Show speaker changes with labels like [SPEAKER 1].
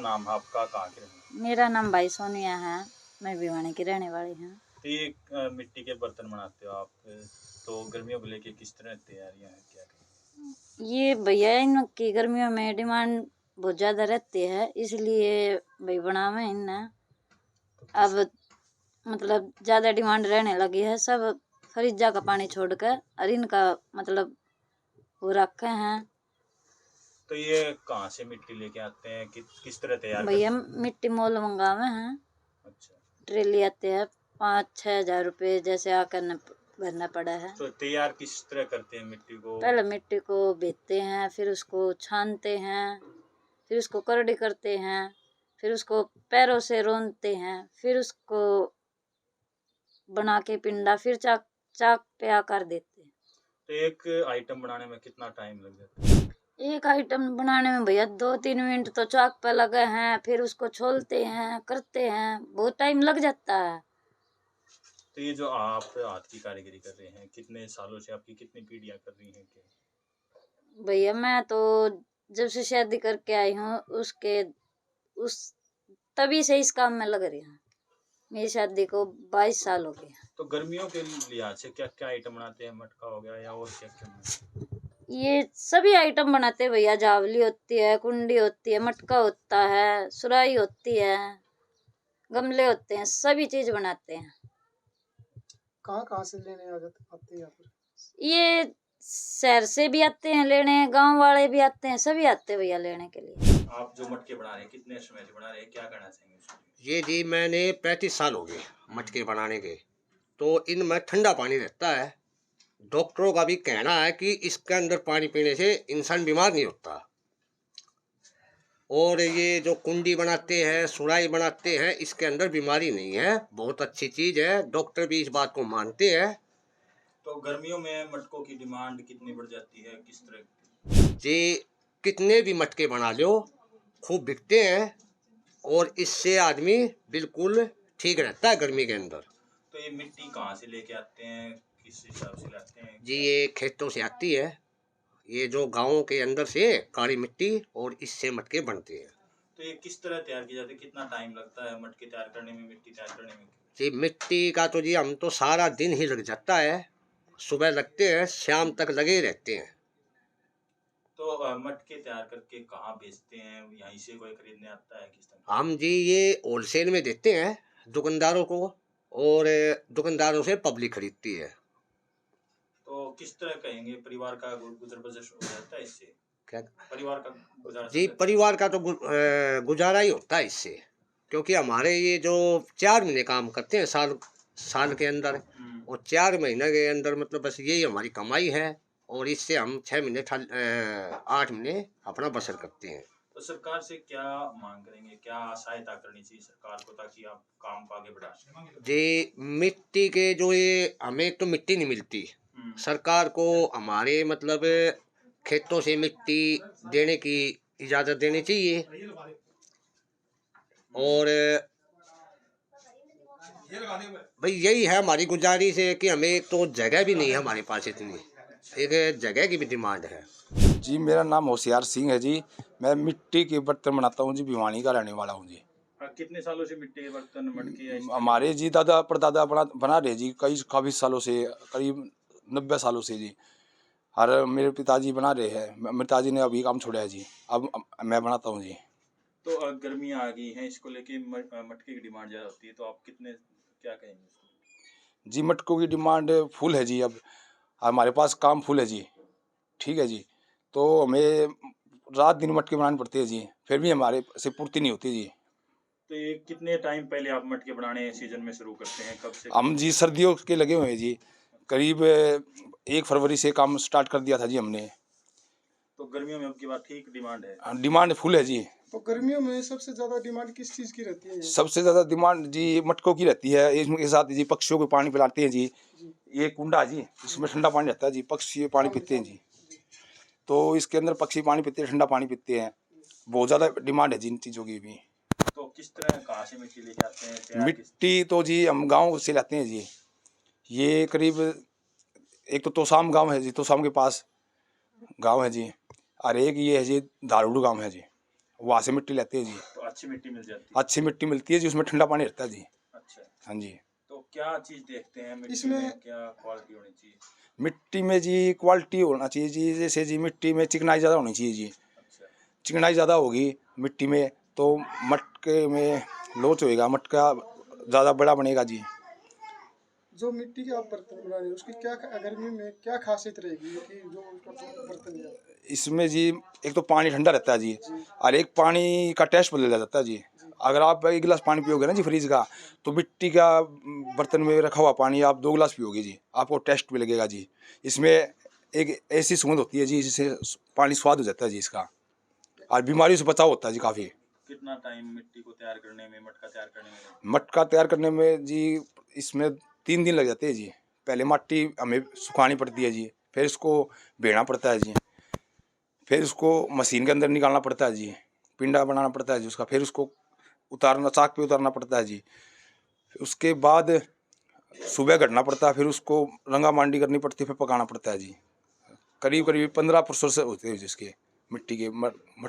[SPEAKER 1] नाम है आपका, कहाँ के रहने?
[SPEAKER 2] मेरा नाम भाई सोनिया है, मैं भिवानी की रहने वाली हूँ।
[SPEAKER 1] तो ये मिट्टी के बर्तन बनाते हो आप, तो गर्मियों को लेके किस तरह तैयारियां हैं, क्या करें?
[SPEAKER 2] ये भैया इनकी गर्मियों में डिमांड बहुत ज़्यादा रहती है, इसलिए भाई बनावे इन्हें।
[SPEAKER 1] तो किस
[SPEAKER 2] अब मतलब ज़्यादा डिमांड रहने लगी है, सब फ्रिजा का पानी छोड़कर और इनका मतलब वो रखे हैं।
[SPEAKER 1] तो ये कहाँ से मिट्टी लेके आते हैं, किस तरह तैयार
[SPEAKER 2] भैया
[SPEAKER 1] करते हैं?
[SPEAKER 2] मिट्टी मोल मंगावे हैं,
[SPEAKER 1] अच्छा,
[SPEAKER 2] ट्रेली आते हैं, 5-6 हज़ार रुपये जैसे आकर भरना पड़ा है।
[SPEAKER 1] तो तैयार किस तरह करते हैं मिट्टी को?
[SPEAKER 2] पहले मिट्टी को भीगते हैं, फिर उसको छानते हैं, फिर उसको करड़ी करते हैं, फिर उसको पैरों से रोनते हैं, फिर उसको बना के पिंडा, फिर चाक चाक पे आकार देते हैं।
[SPEAKER 1] तो एक आइटम बनाने में कितना टाइम लग जाता है?
[SPEAKER 2] एक आइटम बनाने में भैया 2-3 मिनट तो चाक पे लगे हैं, फिर उसको छोलते हैं, करते हैं, बहुत टाइम लग जाता है।
[SPEAKER 1] तो ये जो आप हाथ की कारीगरी कर रहे हैं, कितने सालों से, आपकी कितनी पीढ़ियां कर रही हैं क्या?
[SPEAKER 2] भैया मैं तो जब से शादी करके आई हूँ उस तभी से इस काम में लग रही हूँ। मेरी शादी को 22 साल हो गए।
[SPEAKER 1] तो गर्मियों के लिहाज से क्या क्या आइटम बनाते हैं? मटका हो गया या और क्या क्या बनाते हैं?
[SPEAKER 2] ये सभी आइटम बनाते हैं भैया, जावली होती है, कुंडी होती है, मटका होता है, सुराही होती है, गमले होते हैं, सभी चीज बनाते हैं।
[SPEAKER 3] कहाँ कहाँ से लेने आते हैं यहाँ पर?
[SPEAKER 2] ये शहर से भी आते हैं लेने, गांव वाले भी आते हैं, सभी आते हैं भैया लेने के लिए।
[SPEAKER 1] आप जो मटके बना रहे हैं, कितने समय से बना रहे हैं, क्या करना चाहेंगे उसमें?
[SPEAKER 4] ये जी मैंने 35 साल हो गए मटके बनाने के। तो इनमें ठंडा पानी रहता है। डॉक्टरों का भी कहना है कि इसके अंदर पानी पीने से इंसान बीमार नहीं होता। और ये जो कुंडी बनाते हैं, सुराही बनाते हैं, इसके अंदर बीमारी नहीं है, बहुत अच्छी चीज़ है, डॉक्टर भी इस बात को मानते हैं।
[SPEAKER 1] तो गर्मियों में मटकों की डिमांड कितनी बढ़ जाती है, किस तरह?
[SPEAKER 4] जी कितने भी मटके बना लो, खूब बिकते हैं और इससे आदमी बिल्कुल ठीक रहता है गर्मी के अंदर।
[SPEAKER 1] तो ये मिट्टी कहाँ से लेके आते हैं, किस हिसाब से लाते हैं,
[SPEAKER 4] जी
[SPEAKER 1] क्या?
[SPEAKER 4] ये खेतों से आती है, ये जो गाँवों के अंदर से काली मिट्टी, और इससे मटके बनते हैं।
[SPEAKER 1] तो ये किस तरह तैयार की जाती है, कितना टाइम लगता है मटके तैयार करने में, मिट्टी तैयार करने में?
[SPEAKER 4] जी मिट्टी का तो जी हम तो सारा दिन ही लग जाता है, सुबह लगते हैं, शाम तक लगे ही रहते हैं।
[SPEAKER 1] तो मटके तैयार करके कहाँ बेचते हैं, यहीं से कोई खरीदने आता है, किस तरह?
[SPEAKER 4] हम जी ये होलसेल में देते हैं दुकानदारों को, और दुकानदारों से पब्लिक खरीदती है।
[SPEAKER 1] तो किस तरह कहेंगे, परिवार का गुजर बसर हो जाता है इससे?
[SPEAKER 4] क्या
[SPEAKER 1] परिवार का गुजारा
[SPEAKER 4] जी?
[SPEAKER 1] चल
[SPEAKER 4] परिवार का तो गुजारा ही होता है इससे, क्योंकि हमारे ये जो 4 महीने काम करते हैं साल साल के अंदर, और 4 महीने के अंदर मतलब बस यही हमारी कमाई है, और इससे हम 6 महीने 8 महीने अपना बसर करते हैं।
[SPEAKER 1] तो सरकार से क्या मांग करेंगे, क्या सहायता करनी चाहिए सरकार को, ताकि आप काम को आगे बढ़ा सकें?
[SPEAKER 4] जी मिट्टी के जो ये हमें एक तो मिट्टी नहीं मिलती, सरकार को हमारे मतलब खेतों से मिट्टी देने की इजाज़त देनी चाहिए। और भाई यही है हमारी गुजारिश है कि हमें एक तो जगह भी नहीं है हमारे पास इतनी, एक जगह की भी डिमांड है।
[SPEAKER 3] जी मेरा नाम होशियार सिंह है जी। मैं मिट्टी के बर्तन बनाता हूँ जी, भिवानी का रहने वाला हूँ जी।
[SPEAKER 1] कितने सालों से मिट्टी के बर्तन, मटके या स्टील?
[SPEAKER 3] हमारे जी दादा परदादा बना रहे जी, काफ़ी सालों से, करीब 90 सालों से जी। और मेरे पिताजी बना रहे हैं, मेरे पिताजी ने अभी काम छोड़ा है जी, अब मैं बनाता हूँ जी।
[SPEAKER 1] तो गर्मियाँ आ गई हैं, इसको लेके मटके की डिमांड ज़्यादा होती है, तो आप कितने, क्या कहेंगे उसको?
[SPEAKER 3] जी मटकों की डिमांड फुल है जी, अब हमारे पास काम फुल है जी। ठीक है जी, तो हमें रात दिन मटके बनाने पड़ते हैं जी, फिर भी हमारे से पूर्ति नहीं होती जी।
[SPEAKER 1] तो ये कितने टाइम पहले आप मटके बनाने सीजन में शुरू करते हैं, कब से?
[SPEAKER 3] हम जी सर्दियों के लगे हुए हैं जी, करीब 1 फरवरी से काम स्टार्ट कर दिया था जी हमने।
[SPEAKER 1] तो गर्मियों में अब की बात ठीक डिमांड है?
[SPEAKER 3] डिमांड फुल है जी।
[SPEAKER 5] तो गर्मियों में सबसे ज्यादा डिमांड किस चीज की रहती है?
[SPEAKER 3] सबसे ज़्यादा डिमांड जी मटकों की रहती है, इसके साथ जी पक्षियों को पानी पिलाते हैं जी। ये कुंडा जी, इसमें ठंडा पानी रहता है जी, पक्षी पानी पीते हैं जी। तो इसके अंदर पक्षी पानी पीते हैं, ठंडा पानी पीते हैं, बहुत ज़्यादा डिमांड है जी इन चीज़ों की भी।
[SPEAKER 1] तो किस तरह, कहाँ से मिट्टी लेके आते हैं, तैयार
[SPEAKER 3] मिट्टी तो जी हम गाँव से लाते हैं जी। ये करीब एक तो तोसाम गांव है जी, तोसाम के पास गांव है जी, और एक ये है जी दारुडू गांव है जी, वहाँ से मिट्टी लेते हैं जी।
[SPEAKER 1] तो अच्छी मिट्टी मिल जाती है।
[SPEAKER 3] अच्छी मिट्टी मिलती है जी, उसमें ठंडा पानी रहता है जी।
[SPEAKER 1] अच्छा,
[SPEAKER 3] हाँ जी।
[SPEAKER 1] तो क्या चीज देखते हैं मिट्टी
[SPEAKER 5] इसमें-
[SPEAKER 1] में, क्या क्वालिटी होनी चाहिए?
[SPEAKER 3] मिट्टी में जी क्वालिटी होना चाहिए जी, जैसे जी मिट्टी में चिकनाई ज़्यादा होनी चाहिए जी।
[SPEAKER 1] अच्छा,
[SPEAKER 3] चिकनाई ज़्यादा होगी मिट्टी में तो मटके में लोच होएगा, मटका ज़्यादा बड़ा बनेगा जी।
[SPEAKER 5] जो मिट्टी के आप बर्तन बना रहे हैं उसकी क्या गर्मी में क्या खासियत रहेगी कि जो उसका बर्तन है?
[SPEAKER 3] इसमें जी एक तो पानी ठंडा रहता है जी,
[SPEAKER 5] जी
[SPEAKER 3] और एक पानी का टेस्ट बदल जाता है जी। अगर आप एक गिलास पानी पियोगे ना जी फ्रिज का, तो मिट्टी का बर्तन में रखा हुआ पानी आप 2 गिलास पियोगे जी, आपको टेस्ट भी लगेगा जी। इसमें एक ऐसी सूंद होती है जी जिससे पानी स्वाद हो जाता है जी इसका, और बीमारियों से बचाव होता है जी काफ़ी।
[SPEAKER 1] कितना टाइम मिट्टी को तैयार करने में, मटका तैयार करने में?
[SPEAKER 3] मटका तैयार करने में जी इसमें 3 दिन लग जाते हैं जी। पहले मिट्टी हमें सुखानी पड़ती है जी, फिर इसको भेड़ना पड़ता है जी, फिर उसको मशीन के अंदर निकालना पड़ता है जी, पिंडा बनाना पड़ता है जी उसका, फिर उसको उतारना, चाक पे उतारना पड़ता है जी। उसके बाद सुबह गड़ना पड़ता है, फिर उसको रंगा मांडी करनी पड़ती है, फिर पकाना पड़ता है जी। करीब करीब 15 प्रोसेस होते हैं जिसके मिट्टी के मटकों